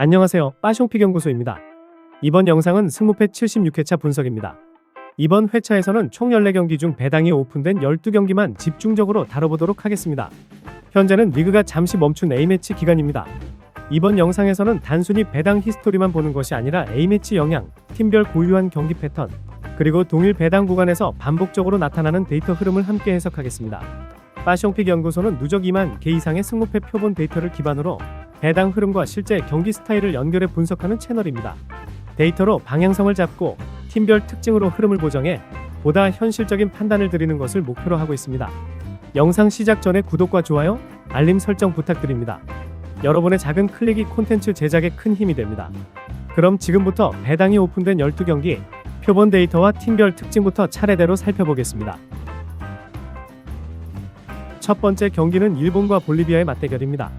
안녕하세요. 빠숑픽 연구소입니다. 이번 영상은 승무패 76회차 분석입니다. 이번 회차에서는 총 14경기 중 배당이 오픈된 12경기만 집중적으로 다뤄보도록 하겠습니다. 현재는 리그가 잠시 멈춘 A매치 기간입니다. 이번 영상에서는 단순히 배당 히스토리만 보는 것이 아니라 A매치 영향, 팀별 고유한 경기 패턴, 그리고 동일 배당 구간에서 반복적으로 나타나는 데이터 흐름을 함께 해석하겠습니다. 빠숑픽 연구소는 누적 2만 개 이상의 승무패 표본 데이터를 기반으로 배당 흐름과 실제 경기 스타일을 연결해 분석하는 채널입니다. 데이터로 방향성을 잡고 팀별 특징으로 흐름을 보정해 보다 현실적인 판단을 드리는 것을 목표로 하고 있습니다. 영상 시작 전에 구독과 좋아요, 알림 설정 부탁드립니다. 여러분의 작은 클릭이 콘텐츠 제작에 큰 힘이 됩니다. 그럼 지금부터 배당이 오픈된 12경기 표본 데이터와 팀별 특징부터 차례대로 살펴보겠습니다. 첫 번째 경기는 일본과 볼리비아의 맞대결입니다.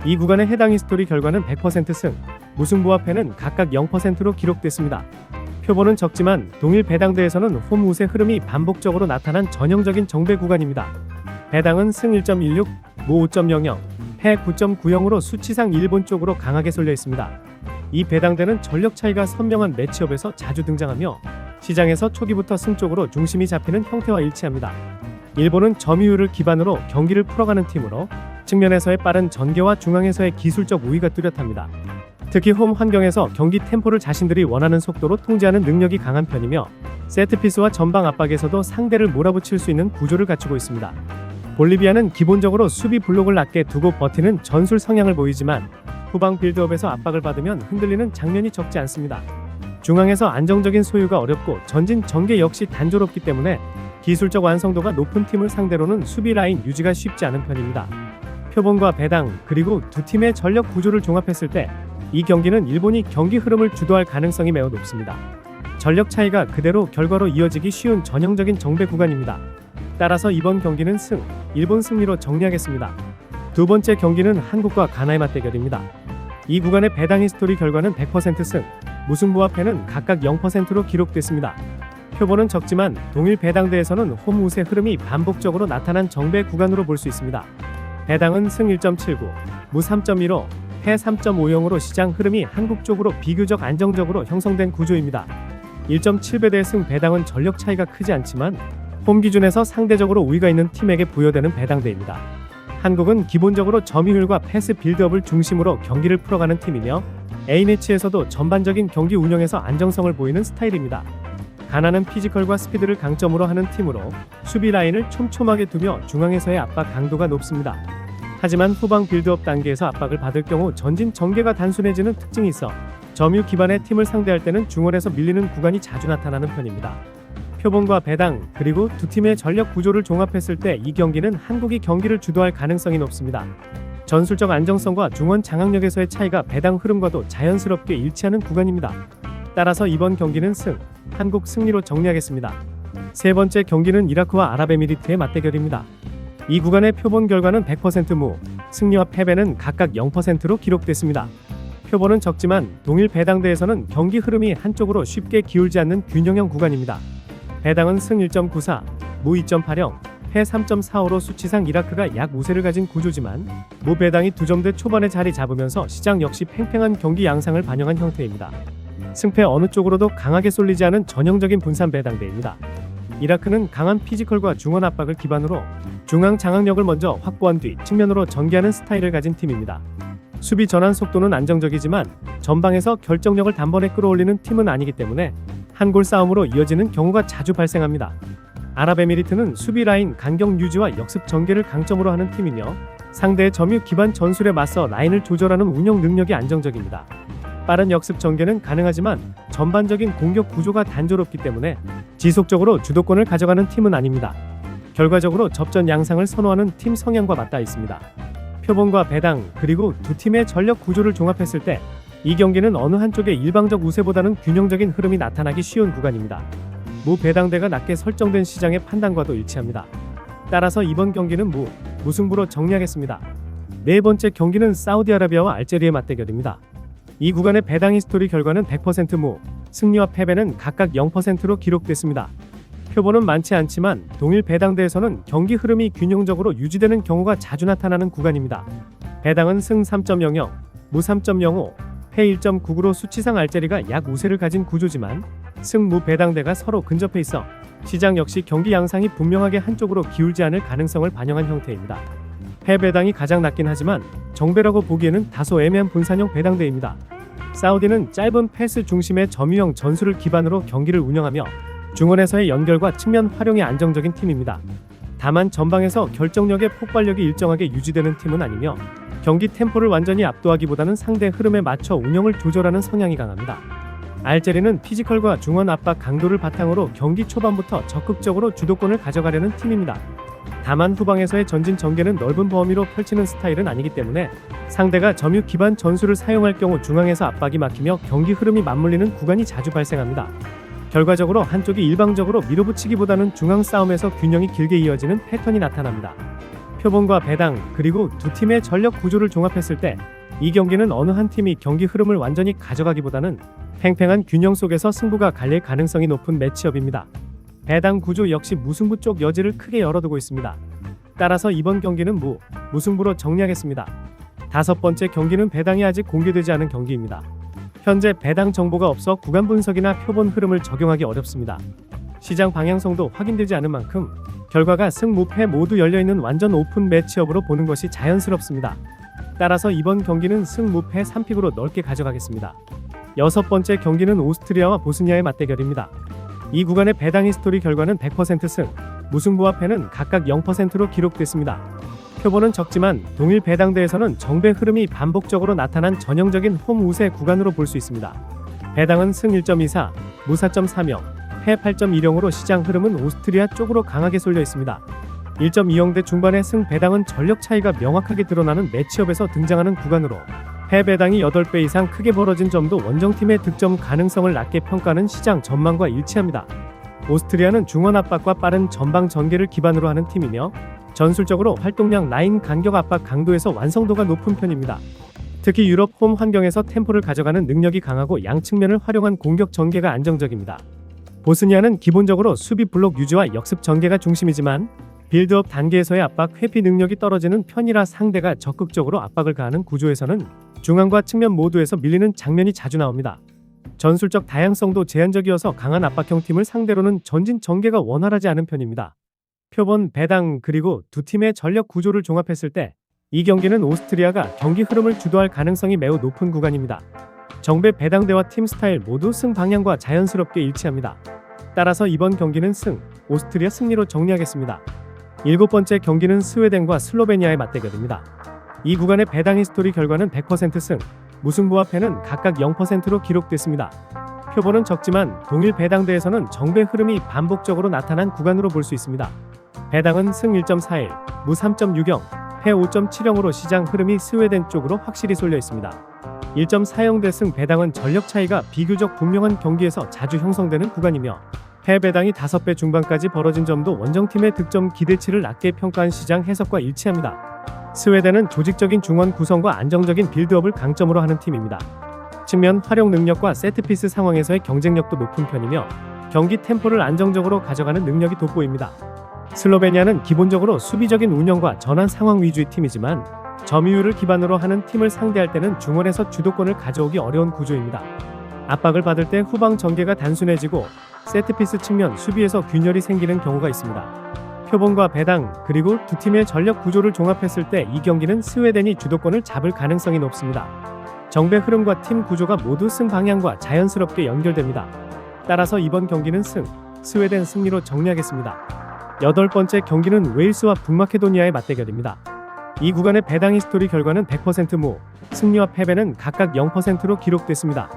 이 구간의 해당 히스토리 결과는 100% 승, 무승부와 패는 각각 0%로 기록됐습니다. 표본은 적지만 동일 배당대에서는 홈 우세 흐름이 반복적으로 나타난 전형적인 정배 구간입니다. 배당은 승 1.16, 무 5.00, 패 9.90으로 수치상 일본 쪽으로 강하게 쏠려 있습니다. 이 배당대는 전력 차이가 선명한 매치업에서 자주 등장하며 시장에서 초기부터 승 쪽으로 중심이 잡히는 형태와 일치합니다. 일본은 점유율을 기반으로 경기를 풀어가는 팀으로 측면에서의 빠른 전개와 중앙에서의 기술적 우위가 뚜렷합니다. 특히 홈 환경에서 경기 템포를 자신들이 원하는 속도로 통제하는 능력이 강한 편이며 세트피스와 전방 압박에서도 상대를 몰아붙일 수 있는 구조를 갖추고 있습니다. 볼리비아는 기본적으로 수비 블록을 낮게 두고 버티는 전술 성향을 보이지만 후방 빌드업에서 압박을 받으면 흔들리는 장면이 적지 않습니다. 중앙에서 안정적인 소유가 어렵고 전진 전개 역시 단조롭기 때문에 기술적 완성도가 높은 팀을 상대로는 수비 라인 유지가 쉽지 않은 편입니다. 표본과 배당 그리고 두 팀의 전력 구조를 종합했을 때 이 경기는 일본이 경기 흐름을 주도할 가능성이 매우 높습니다. 전력 차이가 그대로 결과로 이어지기 쉬운 전형적인 정배 구간입니다. 따라서 이번 경기는 승, 일본 승리로 정리하겠습니다. 두 번째 경기는 한국과 가나의 맞대결입니다. 이 구간의 배당 히스토리 결과는 100% 승, 무승부와 패는 각각 0%로 기록됐습니다. 표본은 적지만 동일 배당대에서는 홈 우세 흐름이 반복적으로 나타난 정배 구간으로 볼 수 있습니다. 배당은 승 1.79, 무 3.15, 패 3.50으로 시장 흐름이 한국 쪽으로 비교적 안정적으로 형성된 구조입니다. 1.7배 대 승 배당은 전력 차이가 크지 않지만 홈 기준에서 상대적으로 우위가 있는 팀에게 부여되는 배당대입니다. 한국은 기본적으로 점유율과 패스 빌드업을 중심으로 경기를 풀어가는 팀이며 A매치에서도 전반적인 경기 운영에서 안정성을 보이는 스타일입니다. 가나는 피지컬과 스피드를 강점으로 하는 팀으로 수비 라인을 촘촘하게 두며 중앙에서의 압박 강도가 높습니다. 하지만 후방 빌드업 단계에서 압박을 받을 경우 전진 전개가 단순해지는 특징이 있어 점유 기반의 팀을 상대할 때는 중원에서 밀리는 구간이 자주 나타나는 편입니다. 표본과 배당 그리고 두 팀의 전력 구조를 종합했을 때 이 경기는 한국이 경기를 주도할 가능성이 높습니다. 전술적 안정성과 중원 장악력에서의 차이가 배당 흐름과도 자연스럽게 일치하는 구간입니다. 따라서 이번 경기는 승, 한국 승리로 정리하겠습니다. 세 번째 경기는 이라크와 아랍에미리트의 맞대결입니다. 이 구간의 표본 결과는 100% 무, 승리와 패배는 각각 0%로 기록됐습니다. 표본은 적지만 동일 배당대에서는 경기 흐름이 한쪽으로 쉽게 기울지 않는 균형형 구간입니다. 배당은 승 1.94, 무 2.80, 패 3.45로 수치상 이라크가 약 우세를 가진 구조지만 무 배당이 2점대 초반에 자리 잡으면서 시장 역시 팽팽한 경기 양상을 반영한 형태입니다. 승패 어느 쪽으로도 강하게 쏠리지 않은 전형적인 분산 배당대입니다. 이라크는 강한 피지컬과 중원 압박을 기반으로 중앙 장악력을 먼저 확보한 뒤 측면으로 전개하는 스타일을 가진 팀입니다. 수비 전환 속도는 안정적이지만 전방에서 결정력을 단번에 끌어올리는 팀은 아니기 때문에 한 골 싸움으로 이어지는 경우가 자주 발생합니다. 아랍에미리트는 수비 라인 간격 유지와 역습 전개를 강점으로 하는 팀이며 상대의 점유 기반 전술에 맞서 라인을 조절하는 운영 능력이 안정적입니다. 빠른 역습 전개는 가능하지만 전반적인 공격 구조가 단조롭기 때문에 지속적으로 주도권을 가져가는 팀은 아닙니다. 결과적으로 접전 양상을 선호하는 팀 성향과 맞닿아 있습니다. 표본과 배당 그리고 두 팀의 전력 구조를 종합했을 때 이 경기는 어느 한쪽의 일방적 우세보다는 균형적인 흐름이 나타나기 쉬운 구간입니다. 무 배당대가 낮게 설정된 시장의 판단과도 일치합니다. 따라서 이번 경기는 무승부로 정리하겠습니다. 네 번째 경기는 사우디아라비아와 알제리의 맞대결입니다. 이 구간의 배당 히스토리 결과는 100% 무, 승리와 패배는 각각 0%로 기록됐습니다. 표본은 많지 않지만 동일 배당대에서는 경기 흐름이 균형적으로 유지되는 경우가 자주 나타나는 구간입니다. 배당은 승 3.00, 무 3.05, 패 1.99로 수치상 알제리가 약 우세를 가진 구조지만 승무 배당대가 서로 근접해 있어 시장 역시 경기 양상이 분명하게 한쪽으로 기울지 않을 가능성을 반영한 형태입니다. 패 배당이 가장 낮긴 하지만 정배라고 보기에는 다소 애매한 분산형 배당대입니다. 사우디는 짧은 패스 중심의 점유형 전술을 기반으로 경기를 운영하며 중원에서의 연결과 측면 활용이 안정적인 팀입니다. 다만 전방에서 결정력의 폭발력이 일정하게 유지되는 팀은 아니며 경기 템포를 완전히 압도하기보다는 상대 흐름에 맞춰 운영을 조절하는 성향이 강합니다. 알제리는 피지컬과 중원 압박 강도를 바탕으로 경기 초반부터 적극적으로 주도권을 가져가려는 팀입니다. 다만 후방에서의 전진 전개는 넓은 범위로 펼치는 스타일은 아니기 때문에 상대가 점유 기반 전술을 사용할 경우 중앙에서 압박이 막히며 경기 흐름이 맞물리는 구간이 자주 발생합니다. 결과적으로 한쪽이 일방적으로 밀어붙이기보다는 중앙 싸움에서 균형이 길게 이어지는 패턴이 나타납니다. 표본과 배당 그리고 두 팀의 전력 구조를 종합했을 때 이 경기는 어느 한 팀이 경기 흐름을 완전히 가져가기보다는 팽팽한 균형 속에서 승부가 갈릴 가능성이 높은 매치업입니다. 배당 구조 역시 무승부 쪽 여지를 크게 열어두고 있습니다. 따라서 이번 경기는 무승부로 정리하겠습니다. 다섯 번째 경기는 배당이 아직 공개되지 않은 경기입니다. 현재 배당 정보가 없어 구간 분석이나 표본 흐름을 적용하기 어렵습니다. 시장 방향성도 확인되지 않은 만큼 결과가 승무패 모두 열려있는 완전 오픈 매치업으로 보는 것이 자연스럽습니다. 따라서 이번 경기는 승무패 3픽으로 넓게 가져가겠습니다. 여섯 번째 경기는 오스트리아와 보스니아의 맞대결입니다. 이 구간의 배당 히스토리 결과는 100% 승, 무승부와 패는 각각 0%로 기록됐습니다. 표본은 적지만 동일 배당대에서는 정배 흐름이 반복적으로 나타난 전형적인 홈 우세 구간으로 볼 수 있습니다. 배당은 승 1.24, 무 4.30, 패 8.10으로 시장 흐름은 오스트리아 쪽으로 강하게 쏠려 있습니다. 1.20대 중반의 승 배당은 전력 차이가 명확하게 드러나는 매치업에서 등장하는 구간으로 패 배당이 8배 이상 크게 벌어진 점도 원정팀의 득점 가능성을 낮게 평가하는 시장 전망과 일치합니다. 오스트리아는 중원 압박과 빠른 전방 전개를 기반으로 하는 팀이며 전술적으로 활동량 라인 간격 압박 강도에서 완성도가 높은 편입니다. 특히 유럽 홈 환경에서 템포를 가져가는 능력이 강하고 양 측면을 활용한 공격 전개가 안정적입니다. 보스니아는 기본적으로 수비 블록 유지와 역습 전개가 중심이지만 빌드업 단계에서의 압박 회피 능력이 떨어지는 편이라 상대가 적극적으로 압박을 가하는 구조에서는 중앙과 측면 모두에서 밀리는 장면이 자주 나옵니다. 전술적 다양성도 제한적이어서 강한 압박형 팀을 상대로는 전진 전개가 원활하지 않은 편입니다. 표본, 배당 그리고 두 팀의 전력 구조를 종합했을 때 이 경기는 오스트리아가 경기 흐름을 주도할 가능성이 매우 높은 구간입니다. 정배 배당대와 팀 스타일 모두 승 방향과 자연스럽게 일치합니다. 따라서 이번 경기는 오스트리아 승리로 정리하겠습니다. 일곱 번째 경기는 스웨덴과 슬로베니아의 맞대결입니다. 이 구간의 배당 히스토리 결과는 100% 승, 무승부와 패는 각각 0%로 기록됐습니다. 표본은 적지만 동일 배당대에서는 정배 흐름이 반복적으로 나타난 구간으로 볼 수 있습니다. 배당은 승 1.41, 무 3.60, 패 5.70으로 시장 흐름이 스웨덴 쪽으로 확실히 쏠려 있습니다. 1.40대 승 배당은 전력 차이가 비교적 분명한 경기에서 자주 형성되는 구간이며 패 배당이 5배 중반까지 벌어진 점도 원정팀의 득점 기대치를 낮게 평가한 시장 해석과 일치합니다. 스웨덴은 조직적인 중원 구성과 안정적인 빌드업을 강점으로 하는 팀입니다. 측면 활용 능력과 세트피스 상황에서의 경쟁력도 높은 편이며 경기 템포를 안정적으로 가져가는 능력이 돋보입니다. 슬로베니아는 기본적으로 수비적인 운영과 전환 상황 위주의 팀이지만 점유율을 기반으로 하는 팀을 상대할 때는 중원에서 주도권을 가져오기 어려운 구조입니다. 압박을 받을 때 후방 전개가 단순해지고 세트피스 측면 수비에서 균열이 생기는 경우가 있습니다. 표본과 배당 그리고 두 팀의 전력 구조를 종합했을 때 이 경기는 스웨덴이 주도권을 잡을 가능성이 높습니다. 정배 흐름과 팀 구조가 모두 승 방향과 자연스럽게 연결됩니다. 따라서 이번 경기는 스웨덴 승리로 정리하겠습니다. 여덟 번째 경기는 웨일스와 북마케도니아의 맞대결입니다. 이 구간의 배당 히스토리 결과는 100% 무, 승리와 패배는 각각 0%로 기록됐습니다.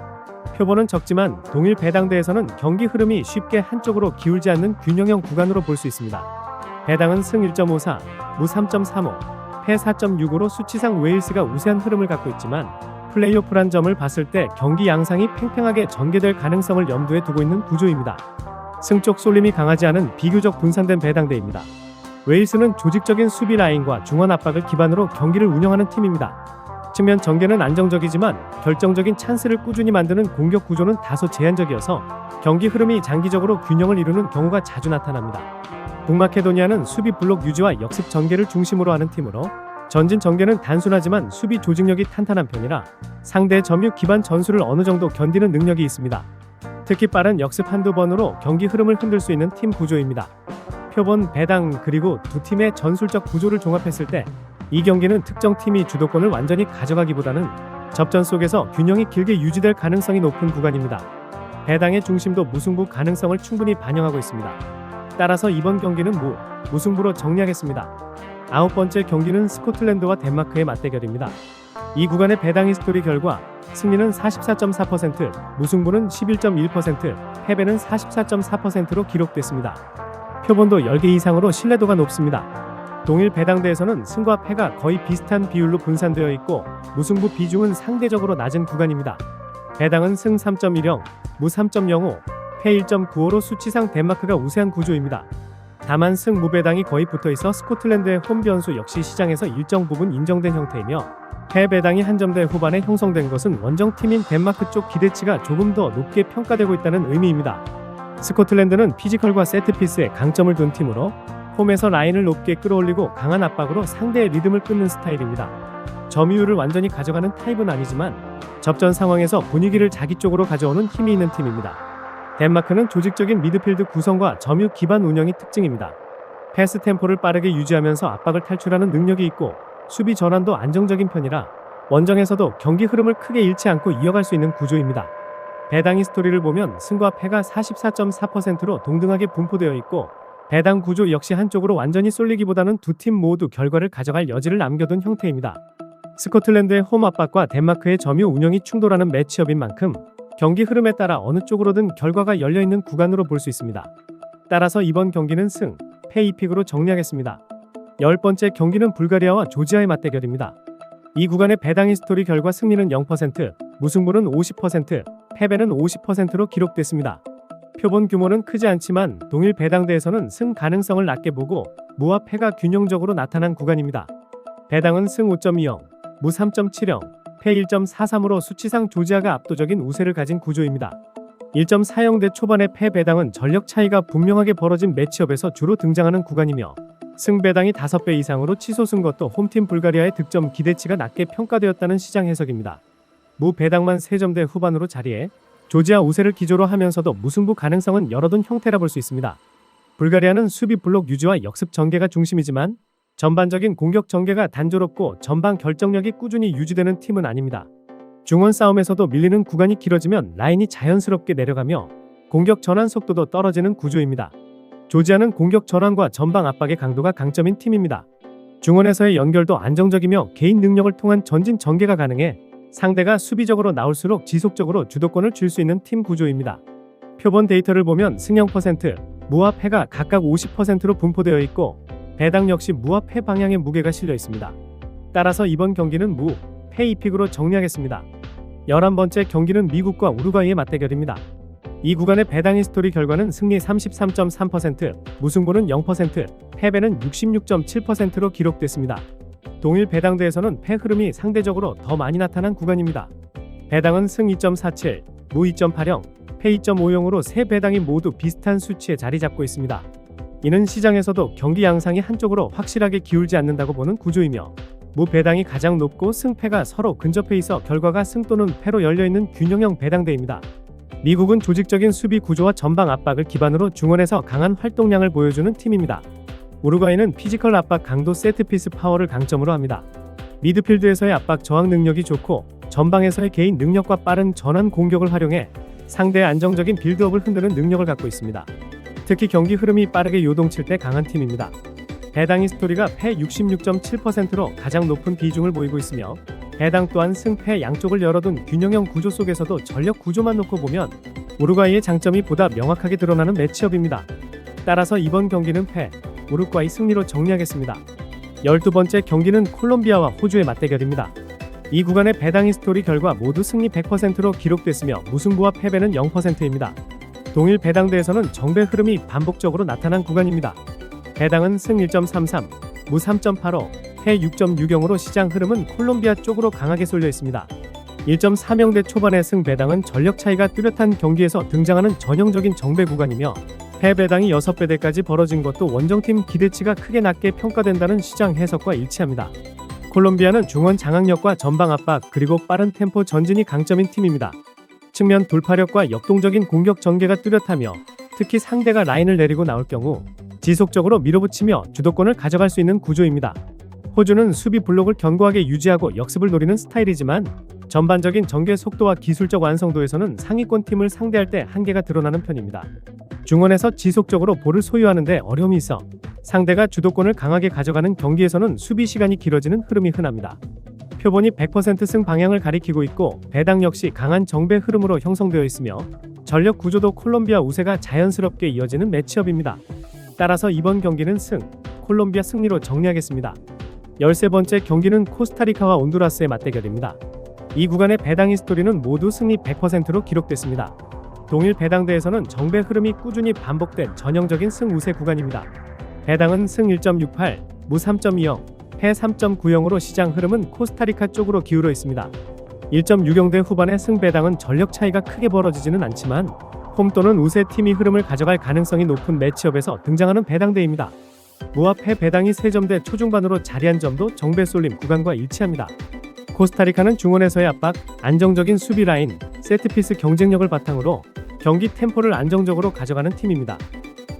표본은 적지만 동일 배당대에서는 경기 흐름이 쉽게 한쪽으로 기울지 않는 균형형 구간으로 볼 수 있습니다. 배당은 승 1.54, 무 3.35, 패 4.65로 수치상 웨일스가 우세한 흐름을 갖고 있지만 플레이오프란 점을 봤을 때 경기 양상이 팽팽하게 전개될 가능성을 염두에 두고 있는 구조입니다. 승쪽 쏠림이 강하지 않은 비교적 분산된 배당대입니다. 웨일스는 조직적인 수비 라인과 중원 압박을 기반으로 경기를 운영하는 팀입니다. 측면 전개는 안정적이지만 결정적인 찬스를 꾸준히 만드는 공격 구조는 다소 제한적이어서 경기 흐름이 장기적으로 균형을 이루는 경우가 자주 나타납니다. 북마케도니아는 수비 블록 유지와 역습 전개를 중심으로 하는 팀으로 전진 전개는 단순하지만 수비 조직력이 탄탄한 편이라 상대의 점유 기반 전술을 어느 정도 견디는 능력이 있습니다. 특히 빠른 역습 한두 번으로 경기 흐름을 흔들 수 있는 팀 구조입니다. 표본, 배당 그리고 두 팀의 전술적 구조를 종합했을 때 이 경기는 특정 팀이 주도권을 완전히 가져가기보다는 접전 속에서 균형이 길게 유지될 가능성이 높은 구간입니다. 배당의 중심도 무승부 가능성을 충분히 반영하고 있습니다. 따라서 이번 경기는 무승부로 정리하겠습니다. 아홉 번째 경기는 스코틀랜드와 덴마크의 맞대결입니다. 이 구간의 배당 히스토리 결과 승리는 44.4%, 무승부는 11.1%, 패배는 44.4%로 기록됐습니다. 표본도 10개 이상으로 신뢰도가 높습니다. 동일 배당대에서는 승과 패가 거의 비슷한 비율로 분산되어 있고 무승부 비중은 상대적으로 낮은 구간입니다. 배당은 승 3.10, 무 3.05, 패 1.95로 수치상 덴마크가 우세한 구조입니다. 다만 승 무배당이 거의 붙어있어 스코틀랜드의 홈 변수 역시 시장에서 일정 부분 인정된 형태이며 패 배당이 한 점대 후반에 형성된 것은 원정팀인 덴마크 쪽 기대치가 조금 더 높게 평가되고 있다는 의미입니다. 스코틀랜드는 피지컬과 세트피스에 강점을 둔 팀으로 홈에서 라인을 높게 끌어올리고 강한 압박으로 상대의 리듬을 끊는 스타일입니다. 점유율을 완전히 가져가는 타입은 아니지만 접전 상황에서 분위기를 자기 쪽으로 가져오는 힘이 있는 팀입니다. 덴마크는 조직적인 미드필드 구성과 점유 기반 운영이 특징입니다. 패스 템포를 빠르게 유지하면서 압박을 탈출하는 능력이 있고 수비 전환도 안정적인 편이라 원정에서도 경기 흐름을 크게 잃지 않고 이어갈 수 있는 구조입니다. 배당 히스토리를 보면 승과 패가 44.4%로 동등하게 분포되어 있고 배당 구조 역시 한쪽으로 완전히 쏠리기보다는 두 팀 모두 결과를 가져갈 여지를 남겨둔 형태입니다. 스코틀랜드의 홈 압박과 덴마크의 점유 운영이 충돌하는 매치업인 만큼 경기 흐름에 따라 어느 쪽으로든 결과가 열려있는 구간으로 볼 수 있습니다. 따라서 이번 경기는 승, 패 2픽으로 정리하겠습니다. 10번째 경기는 불가리아와 조지아의 맞대결입니다. 이 구간의 배당 히스토리 결과 승리는 0%, 무승부는 50%, 패배는 50%로 기록됐습니다. 표본 규모는 크지 않지만 동일 배당대에서는 승 가능성을 낮게 보고 무와 패가 균형적으로 나타난 구간입니다. 배당은 승 5.20, 무 3.70, 패 1.43으로 수치상 조지아가 압도적인 우세를 가진 구조입니다. 1.40대 초반의 패 배당은 전력 차이가 분명하게 벌어진 매치업에서 주로 등장하는 구간이며 승 배당이 5배 이상으로 치솟은 것도 홈팀 불가리아의 득점 기대치가 낮게 평가되었다는 시장 해석입니다. 무 배당만 3점대 후반으로 자리해 조지아 우세를 기조로 하면서도 무승부 가능성은 열어둔 형태라 볼 수 있습니다. 불가리아는 수비 블록 유지와 역습 전개가 중심이지만 전반적인 공격 전개가 단조롭고 전방 결정력이 꾸준히 유지되는 팀은 아닙니다. 중원 싸움에서도 밀리는 구간이 길어지면 라인이 자연스럽게 내려가며 공격 전환 속도도 떨어지는 구조입니다. 조지아는 공격 전환과 전방 압박의 강도가 강점인 팀입니다. 중원에서의 연결도 안정적이며 개인 능력을 통한 전진 전개가 가능해 상대가 수비적으로 나올수록 지속적으로 주도권을 줄 수 있는 팀 구조입니다. 표본 데이터를 보면 승 0%, 무와 패가 각각 50%로 분포되어 있고 배당 역시 무와 패 방향의 무게가 실려 있습니다. 따라서 이번 경기는 무, 패 2픽으로 정리하겠습니다. 11번째 경기는 미국과 우루과이의 맞대결입니다. 이 구간의 배당 히스토리 결과는 승리 33.3%, 무승부는 0%, 패배는 66.7%로 기록됐습니다. 동일 배당대에서는 패 흐름이 상대적으로 더 많이 나타난 구간입니다. 배당은 승 2.47, 무 2.80, 패 2.50으로 세 배당이 모두 비슷한 수치에 자리 잡고 있습니다. 이는 시장에서도 경기 양상이 한쪽으로 확실하게 기울지 않는다고 보는 구조이며 무 배당이 가장 높고 승패가 서로 근접해 있어 결과가 승 또는 패로 열려있는 균형형 배당대입니다. 미국은 조직적인 수비 구조와 전방 압박을 기반으로 중원에서 강한 활동량을 보여주는 팀입니다. 우루과이는 피지컬 압박 강도 세트피스 파워를 강점으로 합니다. 미드필드에서의 압박 저항 능력이 좋고 전방에서의 개인 능력과 빠른 전환 공격을 활용해 상대의 안정적인 빌드업을 흔드는 능력을 갖고 있습니다. 특히 경기 흐름이 빠르게 요동칠 때 강한 팀입니다. 배당 히스토리가 패 66.7%로 가장 높은 비중을 보이고 있으며 배당 또한 승패 양쪽을 열어둔 균형형 구조 속에서도 전력 구조만 놓고 보면 우루과이의 장점이 보다 명확하게 드러나는 매치업입니다. 따라서 이번 경기는 패, 우루과이 승리로 정리하겠습니다. 12번째 경기는 콜롬비아와 호주의 맞대결입니다. 이 구간의 배당 히스토리 결과 모두 승리 100%로 기록됐으며 무승부와 패배는 0%입니다. 동일 배당대에서는 정배 흐름이 반복적으로 나타난 구간입니다. 배당은 승 1.33, 무 3.85, 패 6.60으로 시장 흐름은 콜롬비아 쪽으로 강하게 쏠려 있습니다. 1.40대 초반의 승 배당은 전력 차이가 뚜렷한 경기에서 등장하는 전형적인 정배 구간이며 패 배당이 6배대까지 벌어진 것도 원정팀 기대치가 크게 낮게 평가된다는 시장 해석과 일치합니다. 콜롬비아는 중원 장악력과 전방 압박 그리고 빠른 템포 전진이 강점인 팀입니다. 측면 돌파력과 역동적인 공격 전개가 뚜렷하며 특히 상대가 라인을 내리고 나올 경우 지속적으로 밀어붙이며 주도권을 가져갈 수 있는 구조입니다. 호주는 수비 블록을 견고하게 유지하고 역습을 노리는 스타일이지만 전반적인 전개 속도와 기술적 완성도에서는 상위권 팀을 상대할 때 한계가 드러나는 편입니다. 중원에서 지속적으로 볼을 소유하는 데 어려움이 있어 상대가 주도권을 강하게 가져가는 경기에서는 수비 시간이 길어지는 흐름이 흔합니다. 표본이 100%승 방향을 가리키고 있고 배당 역시 강한 정배 흐름으로 형성되어 있으며 전력 구조도 콜롬비아 우세가 자연스럽게 이어지는 매치업입니다. 따라서 이번 경기는 콜롬비아 승리로 정리하겠습니다. 13번째 경기는 코스타리카와 온두라스의 맞대결입니다. 이 구간의 배당 히스토리는 모두 승리 100%로 기록됐습니다. 동일 배당대에서는 정배 흐름이 꾸준히 반복된 전형적인 승우세 구간입니다. 배당은 승 1.68, 무 3.20, 패 3.90으로 시장 흐름은 코스타리카 쪽으로 기울어 있습니다. 1.60대 후반의 승 배당은 전력 차이가 크게 벌어지지는 않지만 홈 또는 우세 팀이 흐름을 가져갈 가능성이 높은 매치업에서 등장하는 배당대입니다. 무와 패 배당이 3점대 초중반으로 자리한 점도 정배 쏠림 구간과 일치합니다. 코스타리카는 중원에서의 압박, 안정적인 수비 라인, 세트피스 경쟁력을 바탕으로 경기 템포를 안정적으로 가져가는 팀입니다.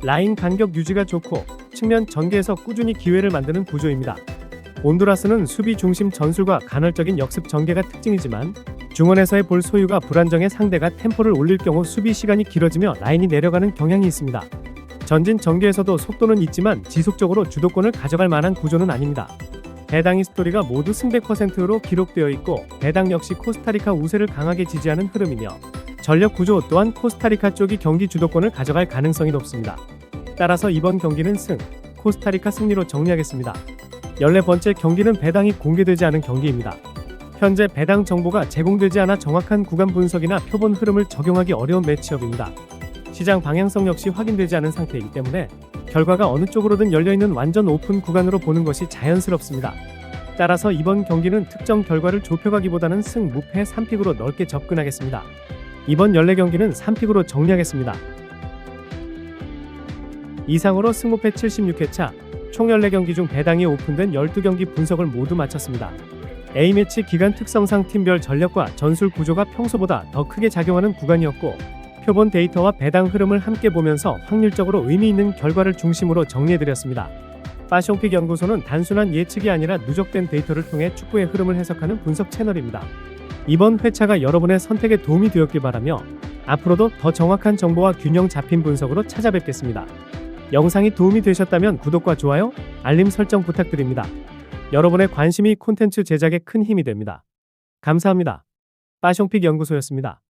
라인 간격 유지가 좋고 측면 전개에서 꾸준히 기회를 만드는 구조입니다. 온두라스는 수비 중심 전술과 간헐적인 역습 전개가 특징이지만 중원에서의 볼 소유가 불안정해 상대가 템포를 올릴 경우 수비 시간이 길어지며 라인이 내려가는 경향이 있습니다. 전진 전개에서도 속도는 있지만 지속적으로 주도권을 가져갈 만한 구조는 아닙니다. 배당 히스토리가 모두 승 100%로 기록되어 있고 배당 역시 코스타리카 우세를 강하게 지지하는 흐름이며 전력 구조 또한 코스타리카 쪽이 경기 주도권을 가져갈 가능성이 높습니다. 따라서 이번 경기는 코스타리카 승리로 정리하겠습니다. 14번째 경기는 배당이 공개되지 않은 경기입니다. 현재 배당 정보가 제공되지 않아 정확한 구간 분석이나 표본 흐름을 적용하기 어려운 매치업입니다. 시장 방향성 역시 확인되지 않은 상태이기 때문에 결과가 어느 쪽으로든 열려있는 완전 오픈 구간으로 보는 것이 자연스럽습니다. 따라서 이번 경기는 특정 결과를 좁혀가기보다는 승 무패 3픽으로 넓게 접근하겠습니다. 이번 14경기는 3픽으로 정리하겠습니다. 이상으로 승무패 76회차 총 14경기 중 배당이 오픈된 12경기 분석을 모두 마쳤습니다. A매치 기간 특성상 팀별 전력과 전술 구조가 평소보다 더 크게 작용하는 구간이었고 표본 데이터와 배당 흐름을 함께 보면서 확률적으로 의미 있는 결과를 중심으로 정리해드렸습니다. 빠숑픽 연구소는 단순한 예측이 아니라 누적된 데이터를 통해 축구의 흐름을 해석하는 분석 채널입니다. 이번 회차가 여러분의 선택에 도움이 되었길 바라며 앞으로도 더 정확한 정보와 균형 잡힌 분석으로 찾아뵙겠습니다. 영상이 도움이 되셨다면 구독과 좋아요, 알림 설정 부탁드립니다. 여러분의 관심이 콘텐츠 제작에 큰 힘이 됩니다. 감사합니다. 빠숑픽 연구소였습니다.